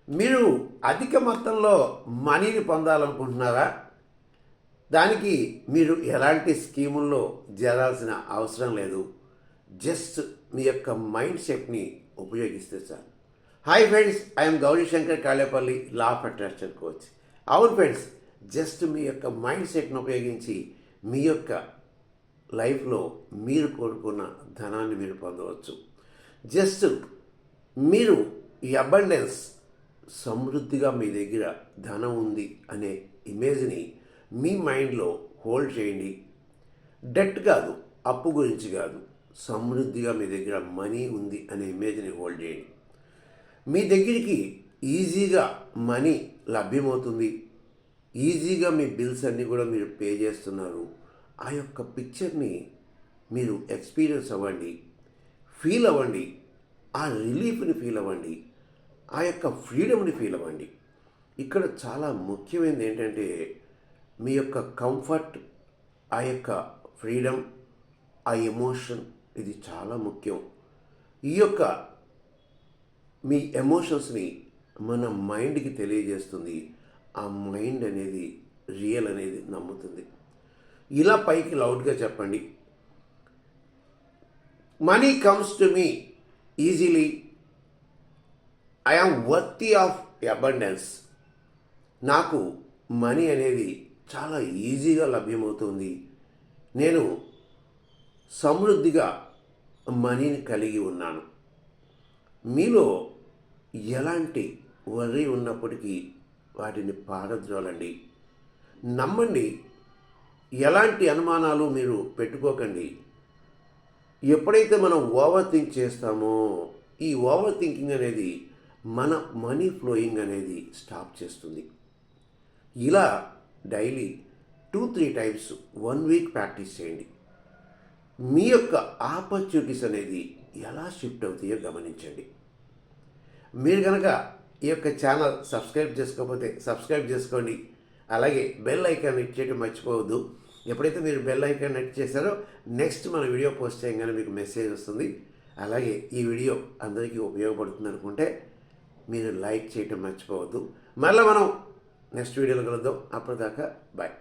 మీరు అధిక మొత్తంలో మనీని పొందాలనుకుంటున్నారా? దానికి మీరు ఎలాంటి స్కీముల్లో చేరాల్సిన అవసరం లేదు. జస్ట్ మీ యొక్క మైండ్ సెట్ని ఉపయోగిస్తే చాలు. Hi friends, I'm Gaurishankar Kalepalli, law of attraction coach. అవును ఫ్రెండ్స్, జస్ట్ మీ యొక్క మైండ్ సెట్ని ఉపయోగించి మీ యొక్క లైఫ్లో మీరు కోరుకున్న ధనాన్ని మీరు పొందవచ్చు. జస్ట్ మీరు ఈ అబండెన్స్, సమృద్ధిగా మీ దగ్గర ధనం ఉంది అనే ఇమేజ్ని మీ మైండ్లో హోల్డ్ చేయండి. డెట్ కాదు, అప్పు గురించి కాదు, సమృద్ధిగా మీ దగ్గర మనీ ఉంది అనే ఇమేజ్ని హోల్డ్ చేయండి. మీ దగ్గరికి ఈజీగా మనీ లభ్యమవుతుంది, ఈజీగా మీ బిల్స్ అన్నీ కూడా మీరు పే చేస్తున్నారు. ఆ యొక్క పిక్చర్ని మీరు ఎక్స్పీరియన్స్ అవ్వండి, ఫీల్ అవ్వండి, ఆ రిలీఫ్ని ఫీల్ అవ్వండి, ఆ యొక్క ఫ్రీడమ్ని ఫీల్ అవ్వండి. ఇక్కడ చాలా ముఖ్యమైనది ఏంటంటే మీ యొక్క కంఫర్ట్, ఆ యొక్క ఫ్రీడమ్, ఆ ఎమోషన్, ఇది చాలా ముఖ్యం. ఈ యొక్క మీ ఎమోషన్స్ని మన మైండ్కి తెలియజేస్తుంది. ఆ మైండ్ అనేది రియల్ అనేది నమ్ముతుంది. ఇలా పైకి లౌడ్గా చెప్పండి, money comes to me easily, I am worthy of abundance. నాకు మనీ అనేది చాలా ఈజీగా లభ్యమవుతుంది. నేను సమృద్ధిగా మనీని కలిగి ఉన్నాను. మీలో ఎలాంటి వర్రీ ఉన్నప్పటికీ వాటిని పారద్రోలండి. నమ్మండి, ఎలాంటి అనుమానాలు మీరు పెట్టుకోకండి. ఎప్పుడైతే మనం ఓవర్ థింక్ చేస్తామో, ఈ ఓవర్ థింకింగ్ అనేది మన మనీ ఫ్లోయింగ్ అనేది స్టాప్ చేస్తుంది. ఇలా డైలీ 2-3 టైమ్స్ 1 వీక్ ప్రాక్టీస్ చేయండి. మీ యొక్క ఆపర్చునిటీస్ అనేది ఎలా షిఫ్ట్ అవుతాయో గమనించండి. మీరు కనుక ఈ యొక్క ఛానల్ సబ్స్క్రైబ్ చేసుకోకపోతే సబ్స్క్రైబ్ చేసుకోండి. అలాగే బెల్ ఐకాన్ హిట్ చేయడం మర్చిపోవద్దు. ఎప్పుడైతే మీరు బెల్ ఐకాన్ హిట్ చేశారో నెక్స్ట్ మన వీడియో పోస్ట్ చేయగానే మీకు మెసేజ్ వస్తుంది. అలాగే ఈ వీడియో అందరికీ ఉపయోగపడుతుంది అనుకుంటే మీరు లైక్ చేయటం మర్చిపోవద్దు. మళ్ళీ మనం నెక్స్ట్ వీడియోలో కలుద్దాం. అప్పటిదాకా బాయ్.